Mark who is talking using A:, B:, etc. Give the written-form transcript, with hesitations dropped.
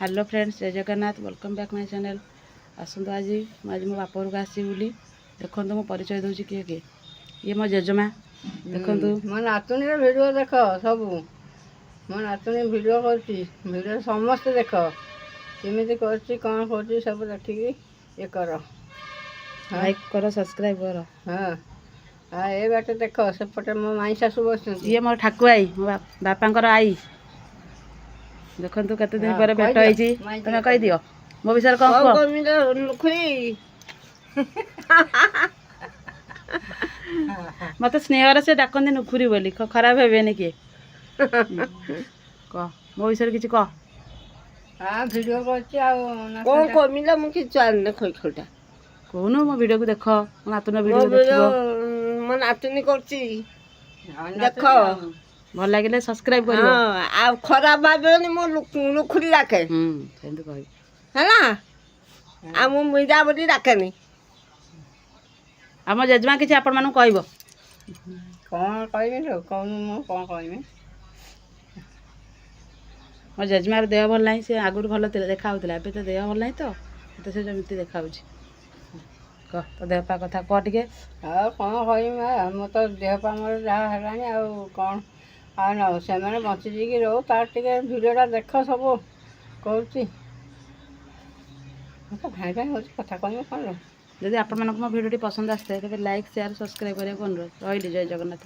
A: Hello friends, जय Jagannath. Welcome back my channel. आसतु आज मो बाप घर को आसी बुली देखो मो परिचय दूसरी किए किए ये मो जेजमा देखो
B: मो नातुणी भिडियो देख सब मो नातुणी भिडियो कर समस्त देख केमी कौन कर सब देखिकी ये कर
A: लाइक करो सब्सक्राइब करो।
B: हाँ हाँ ये बाटे देख सेपटे मो माई शाशु बस
A: ये मो ठाकुआई मो बापांकर आई देखो केते दिन पर भेट होई तमे कहि दियो मो विषय कौन कह
B: लुखुरी
A: मत स्नेहर से डाकती नुखुरी बोली खराब हेबेनि किए कह मो विषय किसी कह।
B: हाँ भिडियो कर कमिला मुझे जान खोई खोटा
A: कहून मो वीडियो को देख मो नातुन वीडियो देखो
B: मो नातुनी करची देख
A: भल लगे सब्सक्राइब कर
B: आ खराब भावेनि मो लुखुरी डाके
A: सेमती कह
B: है आ मु मीरा बोली डाकेनी
A: आम जेजमा किसी आपण मानू कहब
B: कौन कहबी लो कौन मु कौन कहबी
A: मो जेजमार देह भल ना सी आगुरी भल देखा एबे तो देह भल ना तो से जमी देखा कह तो देह पा कथा कह टे
B: हाँ कौन कहबी मो तो देह पा मोर जहाँ है कौन आ न से बचिकी रो तार टे भिडियोटा देख सब कौची भाई भाई हो कथा कहबी कौन
A: जदि आपण मानक मो भिडियोटी पसंद आसता है तेज लाइक शेयर सब्सक्राइब करने को अनुरोध रही। जय जगन्नाथ।